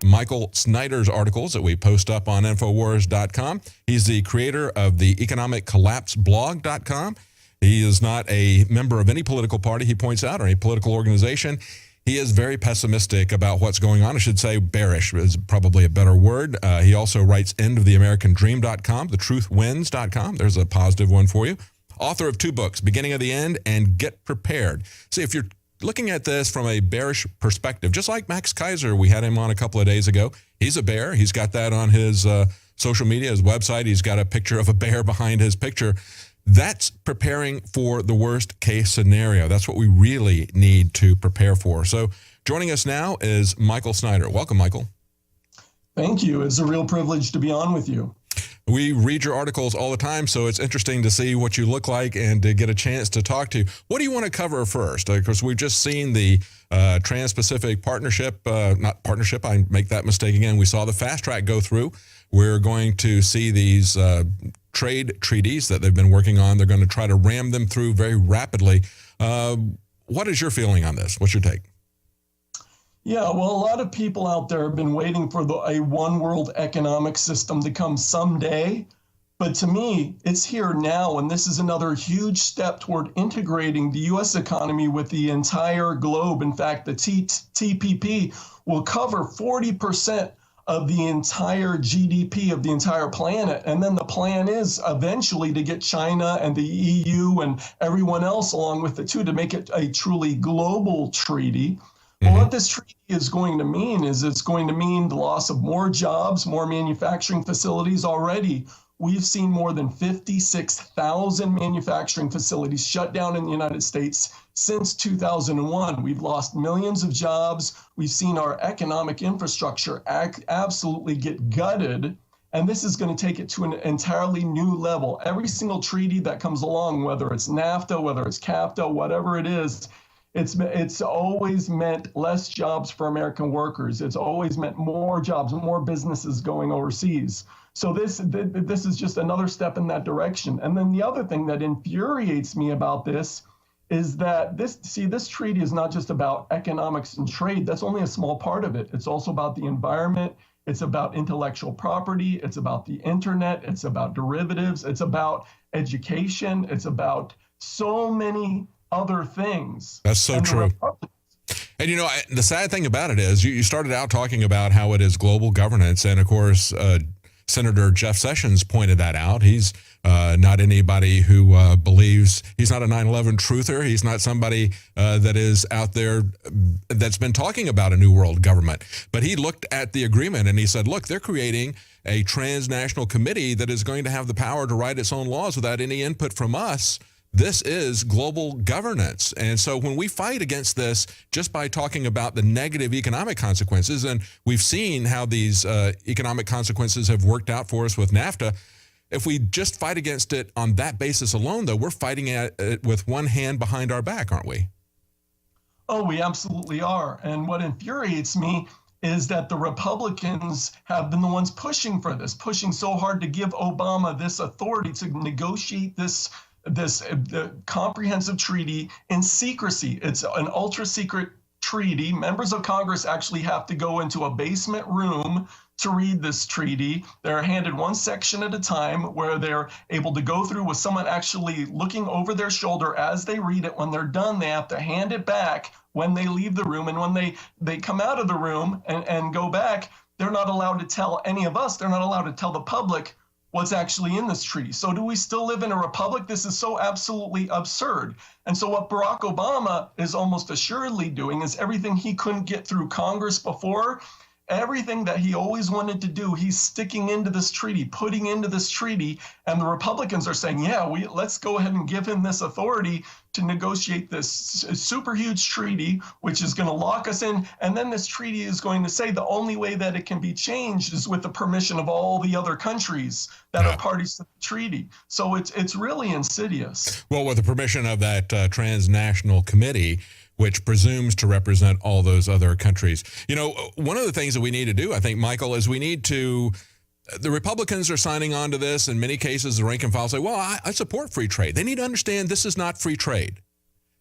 Michael Snyder's articles that we post up on Infowars.com. He's the creator of the economiccollapseblog.com. He is not a member of any political party, he points out, or any political organization. He is very pessimistic about what's going on. I should say bearish is probably a better word. He also writes endoftheamericandream.com, thetruthwins.com. There's a positive one for you. Author of 2 books, Beginning of the End and Get Prepared. See, if you're looking at this from a bearish perspective, just like Max Kaiser, we had him on a couple of days ago. He's a bear. He's got that on his social media, his website. He's got a picture of a bear behind his picture. That's preparing for the worst case scenario. That's what we really need to prepare for. So joining us now is Michael Snyder. Welcome, Michael. Thank you. It's a real privilege to be on with you. We read your articles all the time, so it's interesting to see what you look like and to get a chance to talk to you. What do you want to cover first? Because we've just seen the Trans-Pacific Partnership, not partnership, I make that mistake again. We saw the fast track go through. We're going to see these trade treaties that they've been working on. They're going to try to ram them through very rapidly. What is your feeling on this? What's your take? Yeah, well, a lot of people out there have been waiting for a one world economic system to come someday. But to me, it's here now, and this is another huge step toward integrating the U.S. economy with the entire globe. In fact, the TPP will cover 40% of the entire GDP of the entire planet. And then the plan is eventually to get China and the EU and everyone else along with it too, to make it a truly global treaty. Well, what this treaty is going to mean is it's going to mean the loss of more jobs, more manufacturing facilities. Already, we've seen more than 56,000 manufacturing facilities shut down in the United States since 2001. We've lost millions of jobs. We've seen our economic infrastructure absolutely get gutted. And this is going to take it to an entirely new level. Every single treaty that comes along, whether it's NAFTA, whether it's CAFTA, whatever it is, it's always meant less jobs for American workers. It's always meant more jobs, more businesses going overseas. So this is just another step in that direction. And then the other thing that infuriates me about this is that this treaty is not just about economics and trade. That's only a small part of it. It's also about the environment. It's about intellectual property. It's about the internet. It's about derivatives. It's about education. It's about so many other things. That's so true. And you know, the sad thing about it is you started out talking about how it is global governance. And of course, Senator Jeff Sessions pointed that out. He's not anybody who believes, he's not a 9/11 truther. He's not somebody that is out there that's been talking about a new world government. But he looked at the agreement and he said, look, they're creating a transnational committee that is going to have the power to write its own laws without any input from us. This is global governance. And so when we fight against this just by talking about the negative economic consequences, and we've seen how these economic consequences have worked out for us with NAFTA, if we just fight against it on that basis alone, though, we're fighting it with one hand behind our back, aren't we? Oh, we absolutely are. And what infuriates me is that the Republicans have been the ones pushing for this, pushing so hard to give Obama this authority to negotiate this comprehensive treaty in secrecy. It's an ultra secret treaty. Members of Congress actually have to go into a basement room to read this treaty. They're handed one section at a time where they're able to go through with someone actually looking over their shoulder as they read it. When they're done, they have to hand it back when they leave the room. And when they come out of the room and go back, they're not allowed to tell any of us, they're not allowed to tell the public what's actually in this treaty. So do we still live in a republic? This is so absolutely absurd. And so what Barack Obama is almost assuredly doing is everything he couldn't get through Congress before, everything that he always wanted to do, he's sticking into this treaty, putting into this treaty. And the Republicans are saying, yeah, let's go ahead and give him this authority to negotiate this super huge treaty, which is going to lock us in. And then this treaty is going to say the only way that it can be changed is with the permission of all the other countries that are parties to the treaty. So it's really insidious. Well, with the permission of that transnational committee, which presumes to represent all those other countries. You know, one of the things that we need to do, I think, Michael, is we need to, the Republicans are signing on to this. In many cases, the rank and file say, well, I support free trade. They need to understand this is not free trade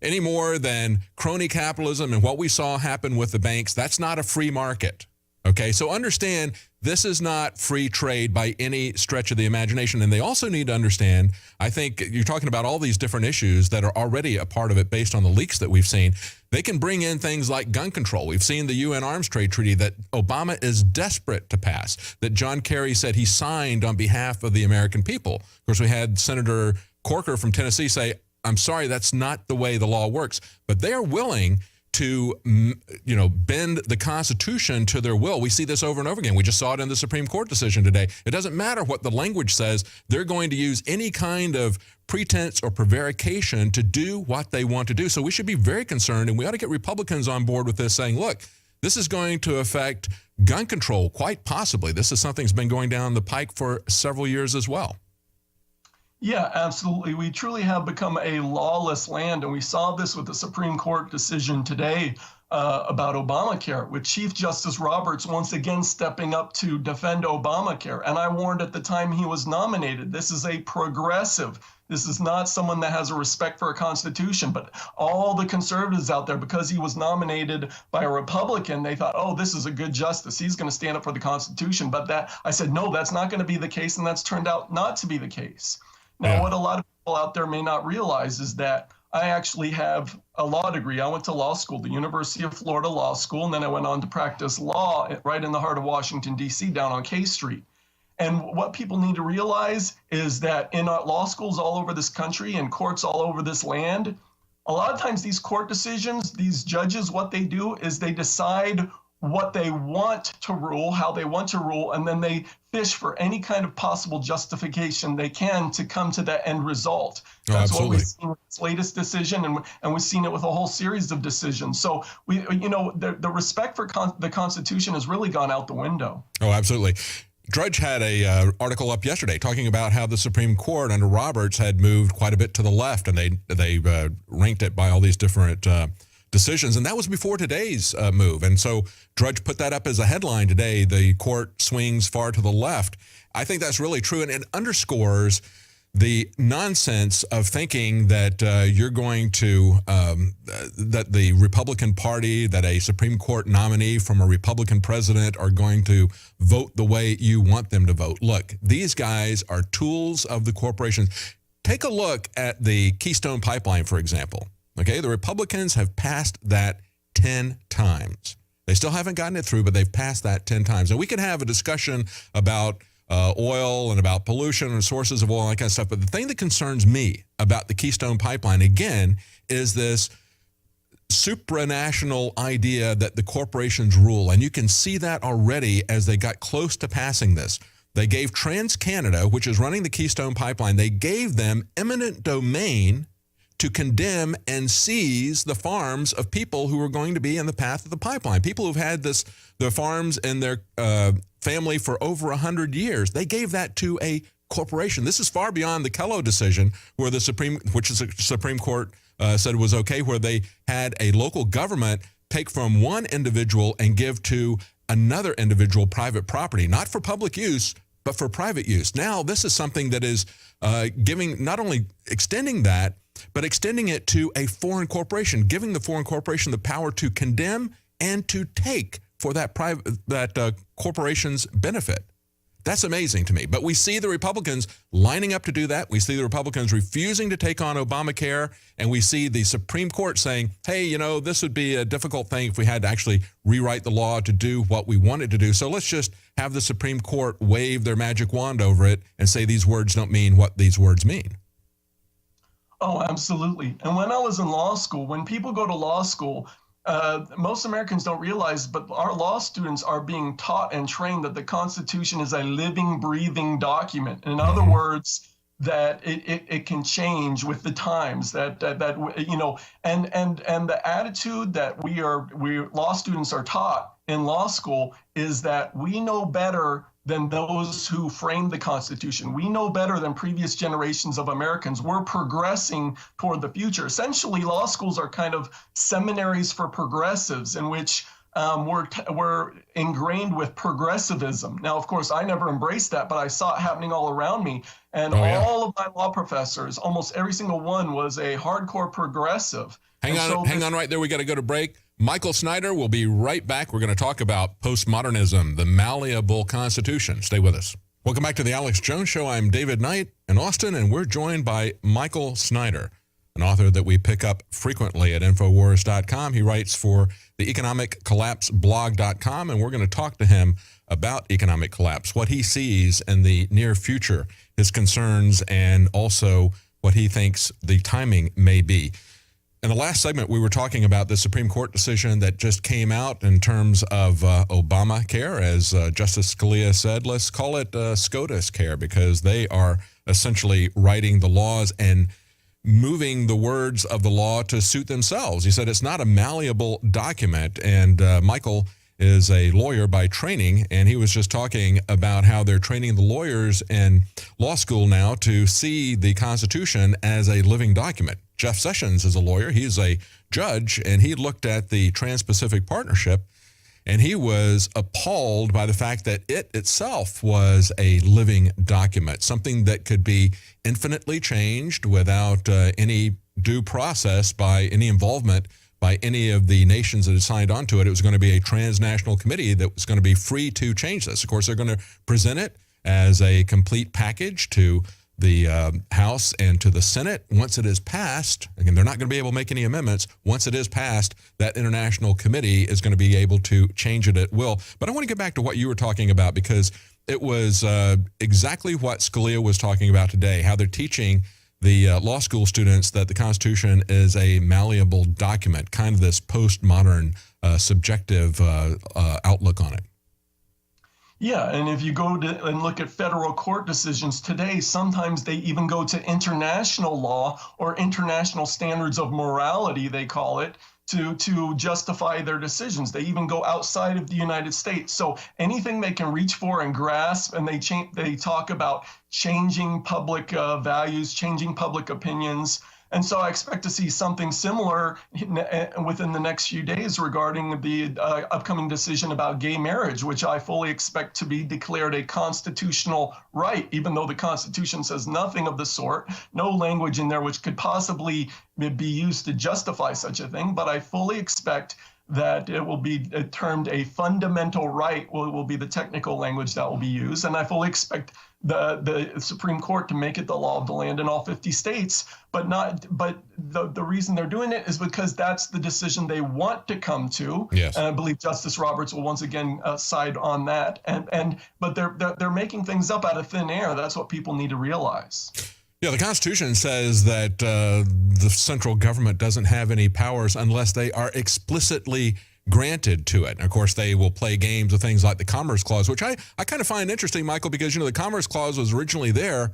any more than crony capitalism and what we saw happen with the banks. That's not a free market, Okay, so understand this is not free trade by any stretch of the imagination. And they also need to understand, I think you're talking about all these different issues that are already a part of it based on the leaks that we've seen. They can bring in things like gun control. We've seen the UN Arms Trade Treaty that Obama is desperate to pass, that John Kerry said he signed on behalf of the American people. Of course, we had Senator Corker from Tennessee say, I'm sorry, that's not the way the law works. But they are willing to, bend the Constitution to their will. We see this over and over again. We just saw it in the Supreme Court decision today. It doesn't matter what the language says. They're going to use any kind of pretense or prevarication to do what they want to do. So we should be very concerned, and we ought to get Republicans on board with this, saying, look, this is going to affect gun control quite possibly. This is something that's been going down the pike for several years as well. Yeah, absolutely. We truly have become a lawless land, and we saw this with the Supreme Court decision today about Obamacare, with Chief Justice Roberts once again stepping up to defend Obamacare. And I warned at the time he was nominated, this is a progressive. This is not someone that has a respect for a constitution, but all the conservatives out there, because he was nominated by a Republican, they thought, oh, this is a good justice. He's going to stand up for the Constitution. But I said, no, that's not going to be the case. And that's turned out not to be the case. Now, what a lot of people out there may not realize is that I actually have a law degree. I went to law school, the University of Florida Law School, and then I went on to practice law right in the heart of Washington, D.C., down on K Street. And what people need to realize is that in law schools all over this country and courts all over this land, a lot of times these court decisions, these judges, what they do is they decide what they want to rule, how they want to rule, and then they fish for any kind of possible justification they can to come to that end result. That's what we've seen with this latest decision, and we've seen it with a whole series of decisions. So the respect for the Constitution has really gone out the window. Oh, absolutely. Drudge had a article up yesterday talking about how the Supreme Court under Roberts had moved quite a bit to the left, and they ranked it by all these different decisions, and that was before today's move. And so Drudge put that up as a headline today, the court swings far to the left. I think that's really true, and it underscores the nonsense of thinking that you're going to, that the Republican Party, that a Supreme Court nominee from a Republican president are going to vote the way you want them to vote. Look, these guys are tools of the corporations. Take a look at the Keystone Pipeline, for example. Okay, the Republicans have passed that 10 times. They still haven't gotten it through, but they've passed that 10 times. And we can have a discussion about oil and about pollution and sources of oil and that kind of stuff. But the thing that concerns me about the Keystone Pipeline, again, is this supranational idea that the corporations rule. And you can see that already as they got close to passing this. They gave TransCanada, which is running the Keystone Pipeline, they gave them eminent domain to condemn and seize the farms of people who are going to be in the path of the pipeline. People who've had the farms in their family for over 100 years. They gave that to a corporation. This is far beyond the Kello decision, where the Supreme Court said was okay, where they had a local government take from one individual and give to another individual private property, not for public use, but for private use. Now, this is something that is giving, not only extending that, but extending it to a foreign corporation, giving the foreign corporation the power to condemn and to take for that corporation's benefit. That's amazing to me. But we see the Republicans lining up to do that. We see the Republicans refusing to take on Obamacare. And we see the Supreme Court saying, hey, this would be a difficult thing if we had to actually rewrite the law to do what we wanted to do. So let's just have the Supreme Court wave their magic wand over it and say these words don't mean what these words mean. Oh, absolutely. And when I was in law school, when people go to law school, most Americans don't realize, but our law students are being taught and trained that the Constitution is a living, breathing document. In other words, that it can change with the times. And the attitude that we law students are taught in law school is that we know better than those who framed the Constitution. We know better than previous generations of Americans. We're progressing toward the future. Essentially, law schools are kind of seminaries for progressives in which we're ingrained with progressivism. Now, of course, I never embraced that, but I saw it happening all around me. And all of my law professors, almost every single one, was a hardcore progressive. Hang on right there. We got to go to break. Michael Snyder will be right back. We're going to talk about postmodernism, the malleable Constitution. Stay with us. Welcome back to the Alex Jones Show. I'm David Knight in Austin, and we're joined by Michael Snyder, an author that we pick up frequently at Infowars.com. He writes for the Economic Collapse blog.com, and we're going to talk to him about economic collapse, what he sees in the near future, his concerns, and also what he thinks the timing may be. In the last segment, we were talking about the Supreme Court decision that just came out in terms of Obamacare. As Justice Scalia said, let's call it SCOTUS care, because they are essentially writing the laws and moving the words of the law to suit themselves. He said it's not a malleable document, and Michael is a lawyer by training, and he was just talking about how they're training the lawyers in law school now to see the Constitution as a living document. Jeff Sessions is a lawyer. He's a judge, and he looked at the Trans-Pacific Partnership, and he was appalled by the fact that it itself was a living document, something that could be infinitely changed without any due process by any involvement by any of the nations that had signed on to it. It was going to be a transnational committee that was going to be free to change this. Of course, they're going to present it as a complete package to the House and to the Senate. Once it is passed, again, they're not going to be able to make any amendments. Once it is passed, that international committee is going to be able to change it at will. But I want to get back to what you were talking about, because it was exactly what Scalia was talking about today, how they're teaching the law school students that the Constitution is a malleable document, kind of this postmodern subjective outlook on it. Yeah, and if you go to and look at federal court decisions today, sometimes they even go to international law or international standards of morality, they call it, to justify their decisions. They even go outside of the United States. So anything they can reach for and grasp, and they talk about changing public values, changing public opinions. And so I expect to see something similar within the next few days regarding the upcoming decision about gay marriage, which I fully expect to be declared a constitutional right, even though the Constitution says nothing of the sort, no language in there which could possibly be used to justify such a thing. But I fully expect that it will be termed a fundamental right, will be the technical language that will be used. And I fully expect the Supreme Court to make it the law of the land in all 50 states, but the reason they're doing it is because that's the decision they want to come to. Yes. And I believe Justice Roberts will once again side on that. But they're making things up out of thin air. That's what people need to realize. Yeah, the Constitution says that the central government doesn't have any powers unless they are explicitly granted to it. And of course, they will play games with things like the Commerce Clause, which I kind of find interesting, Michael, because, the Commerce Clause was originally there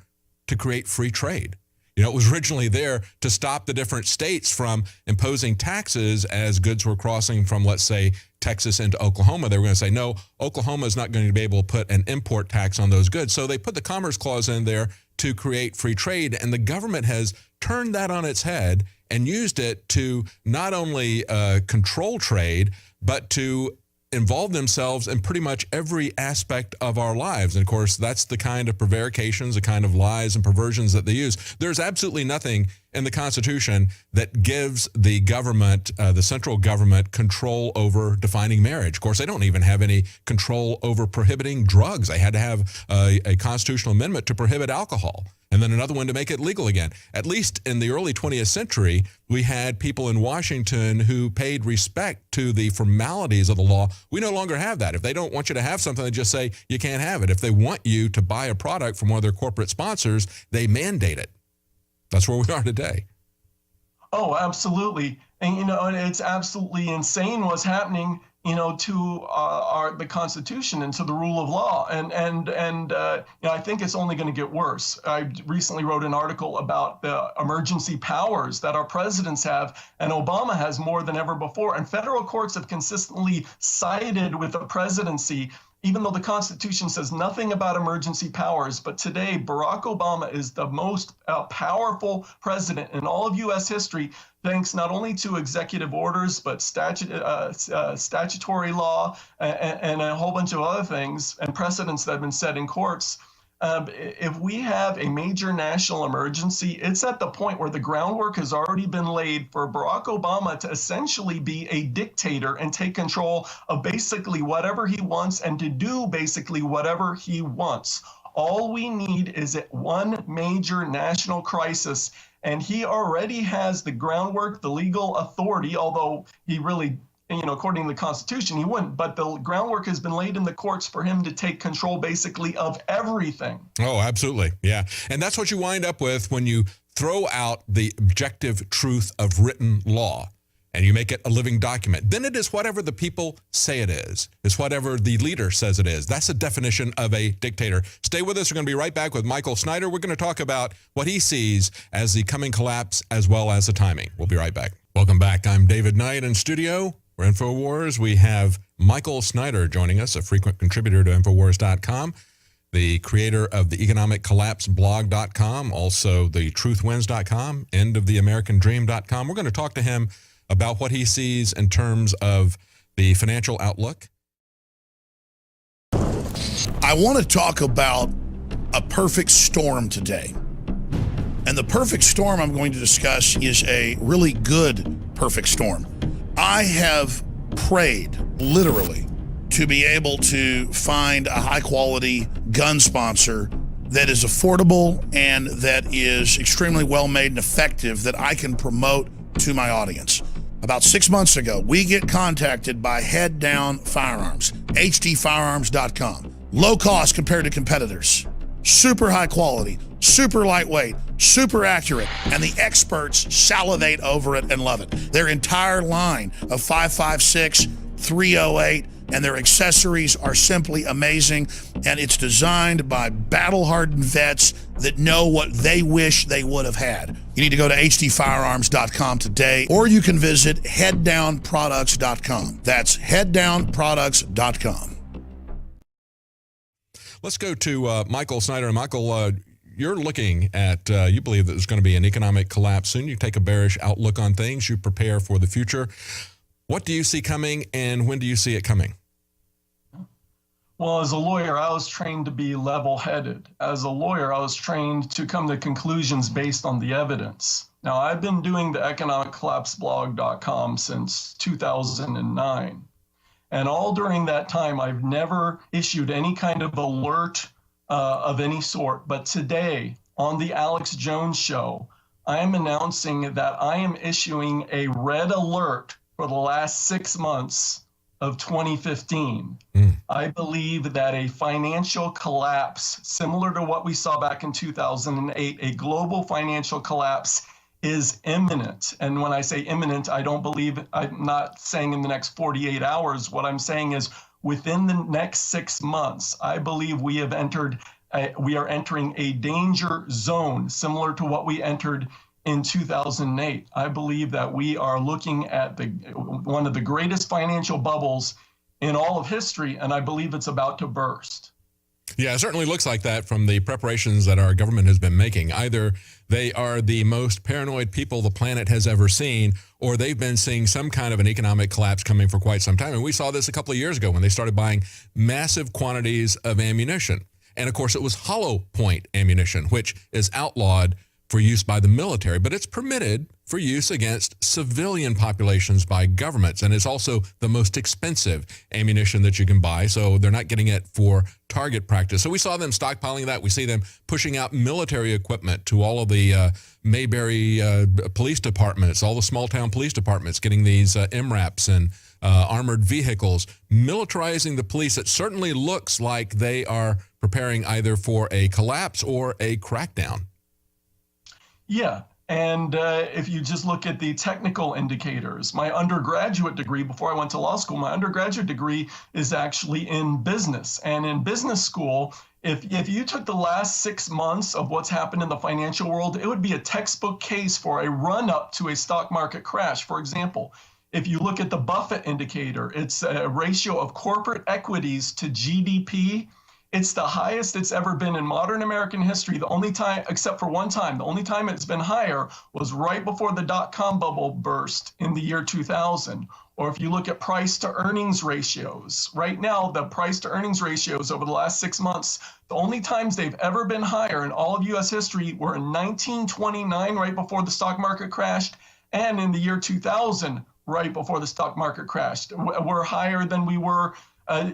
to create free trade. It was originally there to stop the different states from imposing taxes as goods were crossing from, let's say, Texas into Oklahoma. They were going to say, no, Oklahoma is not going to be able to put an import tax on those goods. So they put the Commerce Clause in there to create free trade, and the government has turned that on its head and used it to not only control trade, but to involve themselves in pretty much every aspect of our lives. And of course, that's the kind of prevarications, the kind of lies and perversions that they use. There's absolutely nothing in the Constitution that gives the government, the central government, control over defining marriage. Of course, they don't even have any control over prohibiting drugs. They had to have a constitutional amendment to prohibit alcohol, and then another one to make it legal again. At least in the early 20th century, we had people in Washington who paid respect to the formalities of the law. We no longer have that. If they don't want you to have something, they just say you can't have it. If they want you to buy a product from one of their corporate sponsors, they mandate it. That's where we are today. Oh, absolutely. And, and it's absolutely insane what's happening, to the Constitution and to the rule of law. And I think it's only going to get worse. I recently wrote an article about the emergency powers that our presidents have, and Obama has more than ever before. And federal courts have consistently sided with the presidency, even though the Constitution says nothing about emergency powers. But today, Barack Obama is the most powerful president in all of U.S. history, thanks not only to executive orders, but statutory law and a whole bunch of other things and precedents that have been set in courts. If we have a major national emergency, it's at the point where the groundwork has already been laid for Barack Obama to essentially be a dictator and take control of basically whatever he wants and to do basically whatever he wants. All we need is one major national crisis, and he already has the groundwork, the legal authority, although he really, according to the Constitution, he wouldn't. But the groundwork has been laid in the courts for him to take control basically of everything. Oh, absolutely. Yeah. And that's what you wind up with when you throw out the objective truth of written law and you make it a living document. Then it is whatever the people say it is. It's whatever the leader says it is. That's the definition of a dictator. Stay with us. We're going to be right back with Michael Snyder. We're going to talk about what he sees as the coming collapse as well as the timing. We'll be right back. Welcome back. I'm David Knight in studio. We're InfoWars. We have Michael Snyder joining us, a frequent contributor to InfoWars.com, the creator of the Economic Collapse Blog.com, also the TruthWins.com, EndOfTheAmericanDream.com. We're going to talk to him about what he sees in terms of the financial outlook. I want to talk about a perfect storm today. And the perfect storm I'm going to discuss is a really good perfect storm. I have prayed, literally, to be able to find a high-quality gun sponsor that is affordable and that is extremely well-made and effective that I can promote to my audience. About 6 months ago, we get contacted by Head Down Firearms, hdfirearms.com. Low cost compared to competitors. Super high quality, super lightweight, super accurate, and the experts salivate over it and love it. Their entire line of 5.56, 308, and their accessories are simply amazing, and it's designed by battle-hardened vets that know what they wish they would have had. You need to go to hdfirearms.com today, or you can visit headdownproducts.com. That's headdownproducts.com. Let's go to Michael Snyder. Michael, you're looking at, you believe that there's going to be an economic collapse soon. You take a bearish outlook on things. You prepare for the future. What do you see coming, and when do you see it coming? Well, as a lawyer, I was trained to be level-headed. As a lawyer, I was trained to come to conclusions based on the evidence. Now, I've been doing the economiccollapseblog.com since 2009. And all during that time, I've never issued any kind of alert of any sort. But today, on the Alex Jones Show, I am announcing that I am issuing a red alert for the last 6 months of 2015. I believe that a financial collapse, similar to what we saw back in 2008, a global financial collapse is imminent. And when I say imminent, I'm not saying in the next 48 hours. What I'm saying is within the next 6 months, I believe we are entering a danger zone similar to what we entered in 2008. I believe that we are looking at one of the greatest financial bubbles in all of history, and I believe it's about to burst. Yeah, it certainly looks like that from the preparations that our government has been making. Either they are the most paranoid people the planet has ever seen, or they've been seeing some kind of an economic collapse coming for quite some time. And we saw this a couple of years ago when they started buying massive quantities of ammunition. And of course, it was hollow point ammunition, which is outlawed for use by the military, but it's permitted for use against civilian populations by governments. And it's also the most expensive ammunition that you can buy, so they're not getting it for target practice. So we saw them stockpiling that. We see them pushing out military equipment to all of the Mayberry police departments, all the small town police departments, getting these MRAPs and armored vehicles, militarizing the police. It certainly looks like they are preparing either for a collapse or a crackdown. Yeah, and if you just look at the technical indicators, my undergraduate degree, before I went to law school, my undergraduate degree is actually in business. And in business school, if you took the last 6 months of what's happened in the financial world, it would be a textbook case for a run-up to a stock market crash. For example, if you look at the Buffett indicator, it's a ratio of corporate equities to GDP. It's the highest it's ever been in modern American history. The only time, except for one time, the only time it's been higher was right before the dot-com bubble burst in the year 2000. Or if you look at price to earnings ratios, right now, the price to earnings ratios over the last 6 months, the only times they've ever been higher in all of US history were in 1929, right before the stock market crashed, and in the year 2000, right before the stock market crashed. We're higher than we were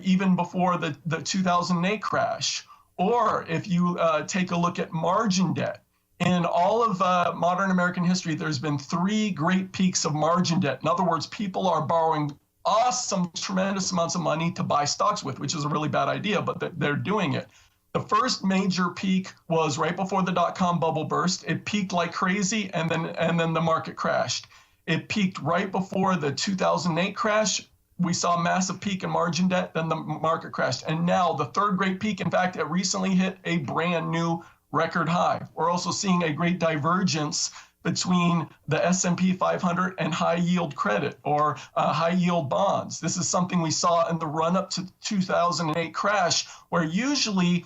even before the 2008 crash. Or if you take a look at margin debt, in all of modern American history, there's been 3 great peaks of margin debt. In other words, people are borrowing awesome, tremendous amounts of money to buy stocks with, which is a really bad idea, but they're doing it. The first major peak was right before the dot-com bubble burst. It peaked like crazy, and then the market crashed. It peaked right before the 2008 crash. We saw a massive peak in margin debt, then the market crashed. And now the third great peak, in fact, it recently hit a brand new record high. We're also seeing a great divergence between the S&P 500 and high yield credit or high yield bonds. This is something we saw in the run up to 2008 crash, where usually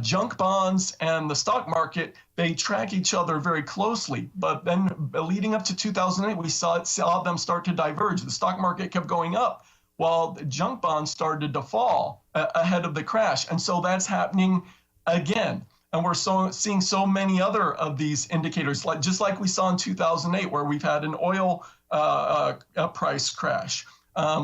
junk bonds and the stock market, they track each other very closely. But then leading up to 2008, we saw them start to diverge. The stock market kept going up while the junk bonds started to fall ahead of the crash. And so that's happening again. And we're seeing so many other of these indicators, just like we saw in 2008, where we've had an oil price crash.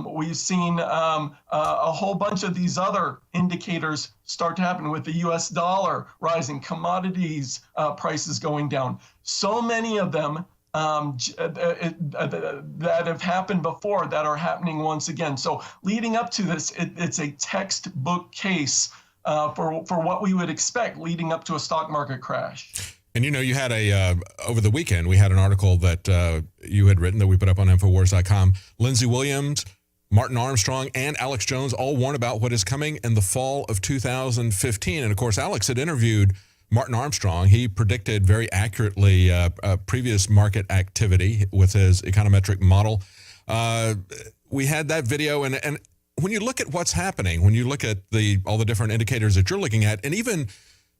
We've seen a whole bunch of these other indicators start to happen with the US dollar rising, commodities prices going down. So many of them that have happened before that are happening once again. So leading up to this, it's a textbook case for what we would expect leading up to a stock market crash. And you had over the weekend, we had an article that you had written that we put up on Infowars.com. Lindsey Williams, Martin Armstrong, and Alex Jones all warn about what is coming in the fall of 2015. And of course, Alex had interviewed Martin Armstrong. He predicted very accurately previous market activity with his econometric model. We had that video, and when you look at what's happening, when you look at all the different indicators that you're looking at, and even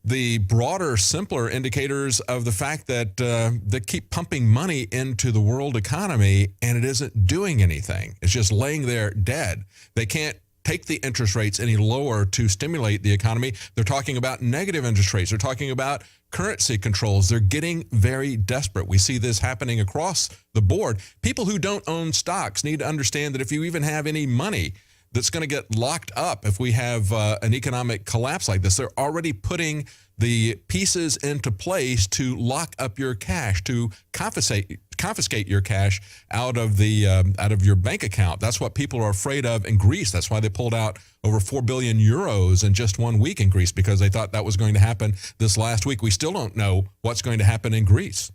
the broader, simpler indicators of the fact that they keep pumping money into the world economy and it isn't doing anything. It's just laying there dead. They can't take the interest rates any lower to stimulate the economy. They're talking about negative interest rates. They're talking about currency controls. They're getting very desperate. We see this happening across the board. People who don't own stocks need to understand that if you even have any money that's going to get locked up if we have an economic collapse like this, they're already putting the pieces into place to lock up your cash, to confiscate your cash out of your bank account. That's what people are afraid of in Greece. That's why they pulled out over 4 billion euros in just 1 week in Greece, because they thought that was going to happen this last week. We still don't know what's going to happen in Greece.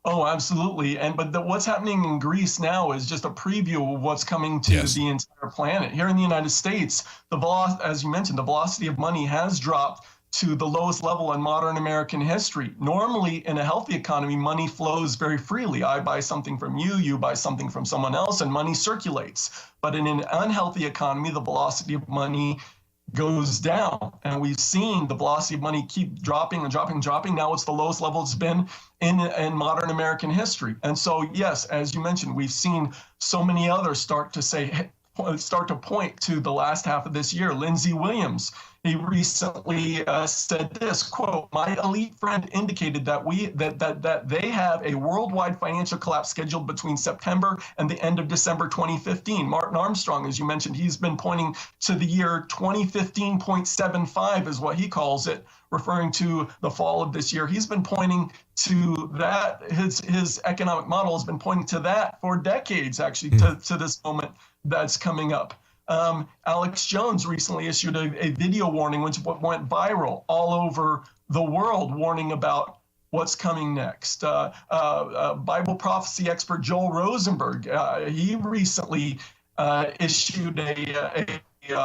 Oh, absolutely. But what's happening in Greece now is just a preview of what's coming to the entire planet. Here in the United States, as you mentioned, the velocity of money has dropped to the lowest level in modern American history. Normally, in a healthy economy, money flows very freely. I buy something from you, you buy something from someone else, and money circulates. But in an unhealthy economy, the velocity of money goes down. And we've seen the velocity of money keep dropping and dropping and dropping. Now it's the lowest level it's been in modern American history. And so, yes, as you mentioned, we've seen so many others start to point to the last half of this year. Lindsey Williams, he recently said this, quote, "My elite friend indicated that they have a worldwide financial collapse scheduled between September and the end of December 2015. Martin Armstrong, as you mentioned, he's been pointing to the year 2015.75 is what he calls it, referring to the fall of this year. He's been pointing to that. His economic model has been pointing to that for decades, actually, to this moment that's coming up. Alex Jones recently issued a video warning, which went viral all over the world, warning about what's coming next. Bible prophecy expert Joel Rosenberg, he recently issued a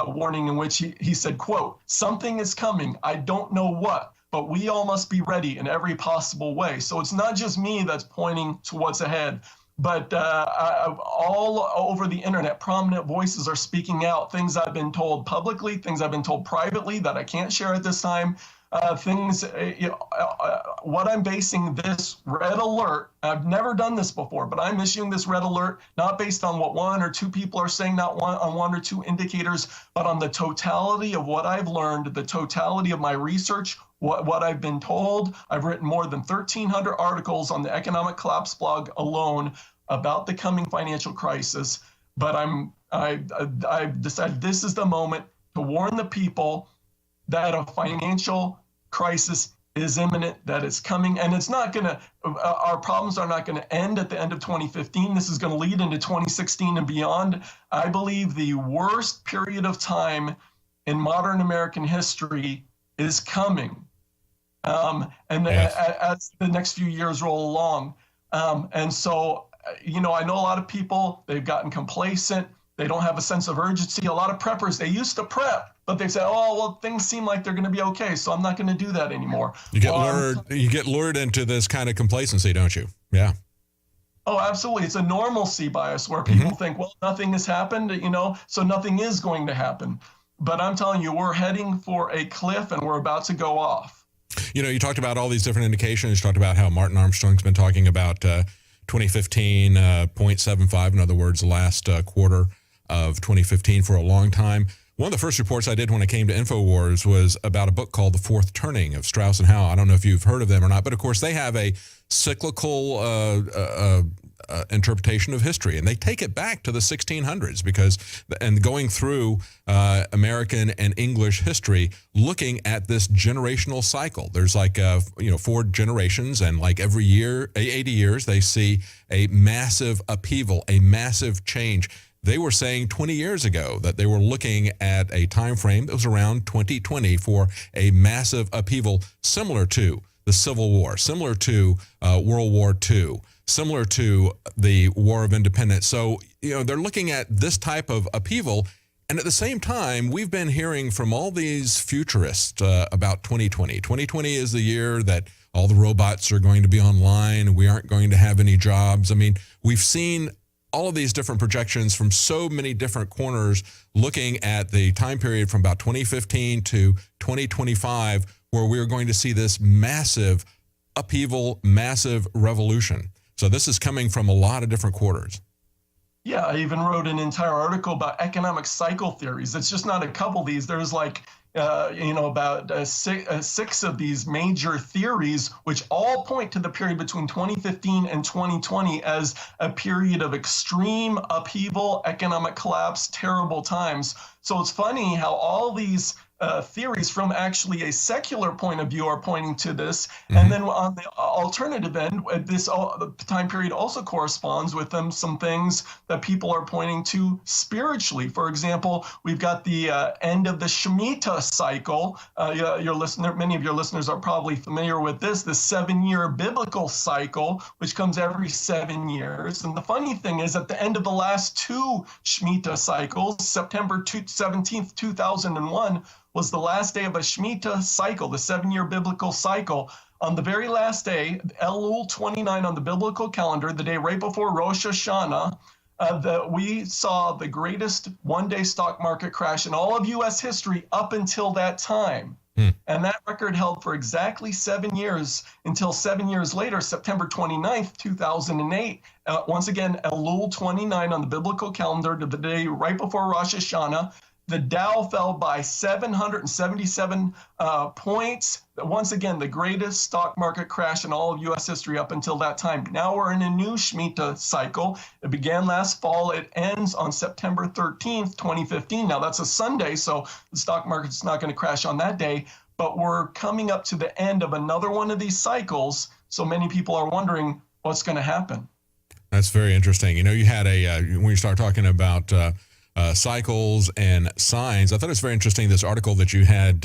warning in which he said, quote, "Something is coming. I don't know what, but we all must be ready in every possible way." So it's not just me that's pointing to what's ahead. But all over the internet, prominent voices are speaking out. Things I've been told publicly, things I've been told privately that I can't share at this time. What I'm basing this red alert, I've never done this before, but I'm issuing this red alert not based on what one or two people are saying, not on one or two indicators, but on the totality of what I've learned, the totality of my research, what I've been told. I've written more than 1,300 articles on the Economic Collapse blog alone about the coming financial crisis. But I've decided this is the moment to warn the people that a financial crisis is imminent, that it's coming, and it's not going to, our problems are not going to end at the end of 2015. This is going to lead into 2016 and beyond. I believe the worst period of time in modern American history is coming. As the next few years roll along. And so, I know a lot of people, they've gotten complacent. They don't have a sense of urgency. A lot of preppers, they used to prep, but they say, oh, well, things seem like they're going to be okay, so I'm not going to do that anymore. You get lured into this kind of complacency, don't you? Yeah. Oh, absolutely. It's a normalcy bias where people think, well, nothing has happened, so nothing is going to happen. But I'm telling you, we're heading for a cliff and we're about to go off. You talked about all these different indications. You talked about how Martin Armstrong's been talking about 2015, 0.75, in other words, the last quarter of 2015 for a long time. One of the first reports I did when I came to InfoWars was about a book called The Fourth Turning of Strauss and Howe. I don't know if you've heard of them or not, but of course they have a cyclical interpretation of history, and they take it back to the 1600s and going through American and English history, looking at this generational cycle. There's like 4 generations, and like every year, 80 years, they see a massive upheaval, a massive change. They were saying 20 years ago that they were looking at a time frame that was around 2020 for a massive upheaval similar to the Civil War, similar to World War II, similar to the War of Independence. So, they're looking at this type of upheaval. And at the same time, we've been hearing from all these futurists about 2020. 2020 is the year that all the robots are going to be online. We aren't going to have any jobs. I mean, we've seen all of these different projections from so many different corners looking at the time period from about 2015 to 2025, where we're going to see this massive upheaval, massive revolution. So this is coming from a lot of different quarters. Yeah, I even wrote an entire article about economic cycle theories. It's just not a couple of these. There's about 6 of these major theories, which all point to the period between 2015 and 2020 as a period of extreme upheaval, economic collapse, terrible times. So it's funny how all these theories from actually a secular point of view are pointing to this. And then on the alternative end, this time period also corresponds with some things that people are pointing to spiritually. For example, we've got the end of the Shemitah cycle. Many of your listeners are probably familiar with this, the 7-year biblical cycle, which comes every 7 years. And the funny thing is, at the end of the last 2 Shemitah cycles, September 17th, 2001, was the last day of a Shemitah cycle, the 7-year biblical cycle. On the very last day, Elul 29 on the biblical calendar, the day right before Rosh Hashanah, we saw the greatest one-day stock market crash in all of U.S. history up until that time. And that record held for exactly 7 years until 7 years later, September 29th, 2008. Once again, Elul 29 on the biblical calendar, the day right before Rosh Hashanah. The Dow fell by 777 points. Once again, the greatest stock market crash in all of U.S. history up until that time. Now we're in a new Shemitah cycle. It began last fall. It ends on September 13th, 2015. Now that's a Sunday, so the stock market's not going to crash on that day. But we're coming up to the end of another one of these cycles. So many people are wondering what's going to happen. That's very interesting. You had when you start talking about cycles and signs, I thought it was very interesting, this article that you had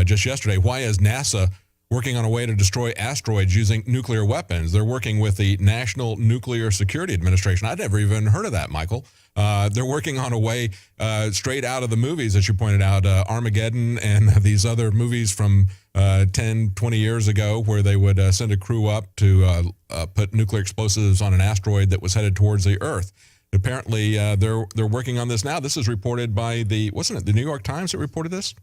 just yesterday. Why is NASA working on a way to destroy asteroids using nuclear weapons. They're working with the National Nuclear Security Administration. I'd never even heard of that, Michael. They're working on a way straight out of the movies, as you pointed out, Armageddon and these other movies from 10, 20 years ago, where they would send a crew up to put nuclear explosives on an asteroid that was headed towards the Earth. Apparently, they're working on this now. This is reported by wasn't it the New York Times that reported this?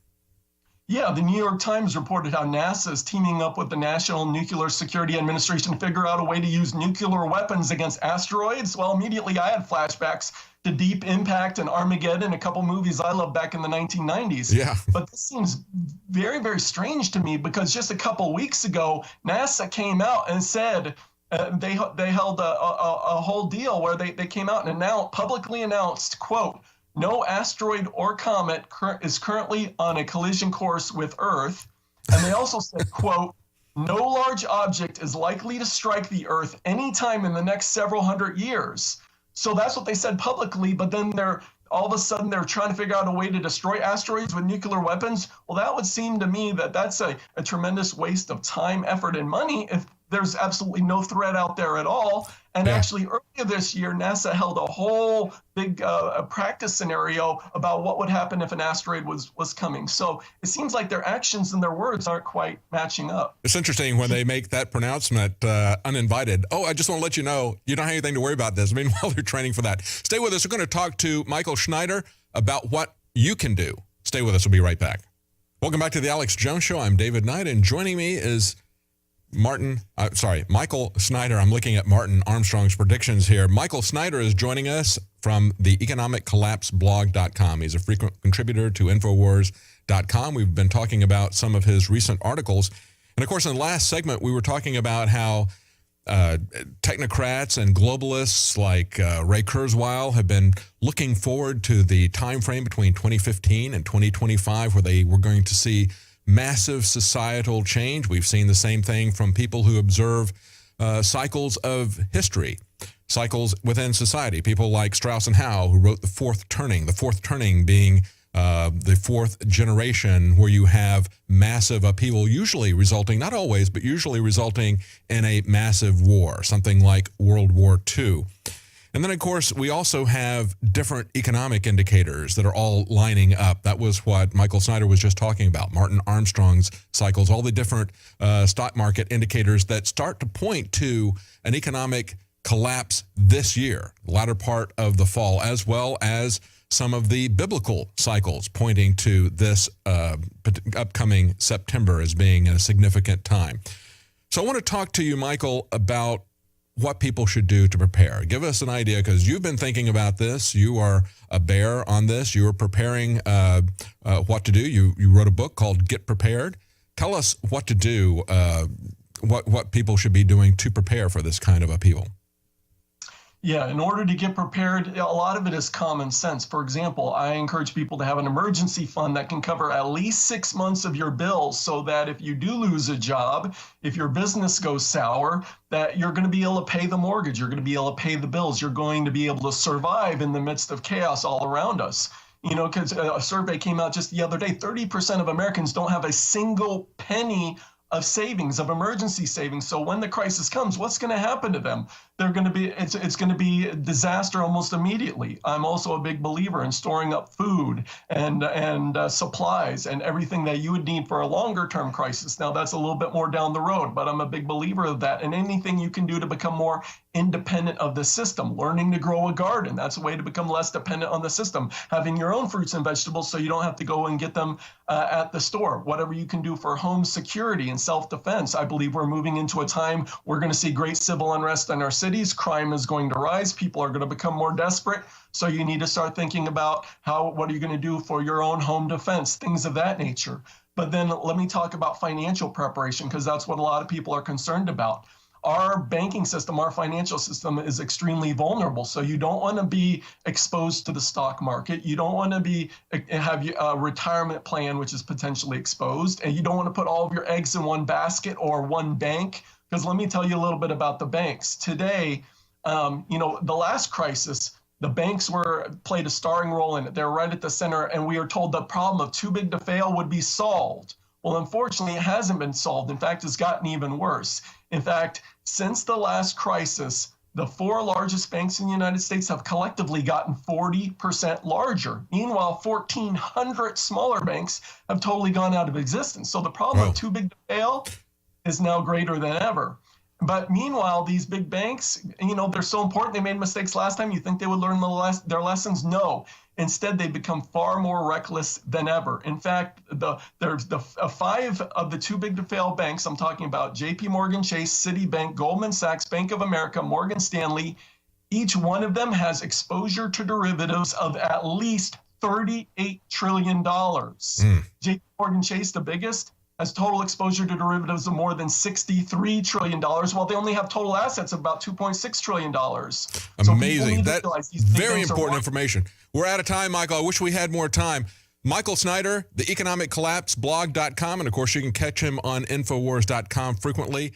Yeah, the New York Times reported how NASA is teaming up with the National Nuclear Security Administration to figure out a way to use nuclear weapons against asteroids. Well, immediately I had flashbacks to Deep Impact and Armageddon, a couple movies I loved back in the 1990s. Yeah. But this seems very, very strange to me because just a couple weeks ago, NASA came out and said they held a whole deal where they came out and publicly announced, quote, "No asteroid or comet is currently on a collision course with Earth." And they also said, quote, "No large object is likely to strike the Earth anytime in the next several hundred years." So that's what they said publicly, but then all of a sudden they're trying to figure out a way to destroy asteroids with nuclear weapons. Well, that would seem to me that that's a tremendous waste of time, effort, and money if there's absolutely no threat out there at all. And actually, earlier this year, NASA held a whole big practice scenario about what would happen if an asteroid was coming. So it seems like their actions and their words aren't quite matching up. It's interesting when they make that pronouncement uninvited. Oh, I just want to let you know, you don't have anything to worry about this. Meanwhile, they're training for that. Stay with us. We're going to talk to Michael Snyder about what you can do. Stay with us. We'll be right back. Welcome back to the Alex Jones Show. I'm David Knight, and joining me is Michael Snyder. I'm looking at Martin Armstrong's predictions here. Michael Snyder is joining us from the economiccollapseblog.com. He's a frequent contributor to Infowars.com. We've been talking about some of his recent articles. And of course, in the last segment, we were talking about how technocrats and globalists like Ray Kurzweil have been looking forward to the time frame between 2015 and 2025, where they were going to see massive societal change. We've seen the same thing from people who observe cycles of history, cycles within society. People like Strauss and Howe, who wrote The Fourth Turning being the fourth generation, where you have massive upheaval, usually resulting, not always, but usually resulting in a massive war, something like World War II. And then, of course, we also have different economic indicators that are all lining up. That was what Michael Snyder was just talking about, Martin Armstrong's cycles, all the different stock market indicators that start to point to an economic collapse this year, the latter part of the fall, as well as some of the biblical cycles pointing to this upcoming September as being a significant time. So I want to talk to you, Michael, about what people should do to prepare. Give us an idea, because you've been thinking about this. You are a bear on this. You are preparing what to do. You wrote a book called Get Prepared. Tell us what to do, what people should be doing to prepare for this kind of upheaval. Yeah, in order to get prepared, a lot of it is common sense. For example, I encourage people to have an emergency fund that can cover at least 6 months of your bills, so that if you do lose a job, if your business goes sour, that you're going to be able to pay the mortgage, you're going to be able to pay the bills, you're going to be able to survive in the midst of chaos all around us. You know, because a survey came out just the other day, 30% of Americans don't have a single penny of savings, of emergency savings. So when the crisis comes, what's going to happen to them? They're going to be, it's going to be a disaster almost immediately. I'm also a big believer in storing up food and supplies and everything that you would need for a longer term crisis. Now that's a little bit more down the road, but I'm a big believer of that. And anything you can do to become more independent of the system, learning to grow a garden, that's a way to become less dependent on the system. Having your own fruits and vegetables so you don't have to go and get them at the store. Whatever you can do for home security and self-defense. I believe we're moving into a time we're going to see great civil unrest in our cities. Crime is going to rise. People are going to become more desperate. So you need to start thinking about what are you going to do for your own home defense, things of that nature. But then let me talk about financial preparation, because that's what a lot of people are concerned about. Our banking system, our financial system is extremely vulnerable. So you don't want to be exposed to the stock market. You don't want to have a retirement plan, which is potentially exposed. And you don't want to put all of your eggs in one basket or one bank. Because let me tell you a little bit about the banks. Today, the last crisis, the banks played a starring role in it. They're right at the center. And we are told the problem of too big to fail would be solved. Well, unfortunately, it hasn't been solved. In fact, it's gotten even worse. In fact, since the last crisis, the 4 largest banks in the United States have collectively gotten 40% larger. Meanwhile, 1,400 smaller banks have totally gone out of existence. So the problem of too big to fail is now greater than ever. But meanwhile, these big banks, they're so important. They made mistakes last time. You think they would learn their lessons? No. Instead, they've become far more reckless than ever. In fact, there's 5 of the too big to fail banks. I'm talking about JP Morgan Chase, Citibank, Goldman Sachs, Bank of America, Morgan Stanley. Each one of them has exposure to derivatives of at least $38 trillion. JP Morgan Chase, the biggest, has total exposure to derivatives of more than $63 trillion, while they only have total assets of about $2.6 trillion. Amazing. That's very important information. We're out of time, Michael. I wish we had more time. Michael Snyder, the economiccollapseblog.com, and of course you can catch him on Infowars.com frequently.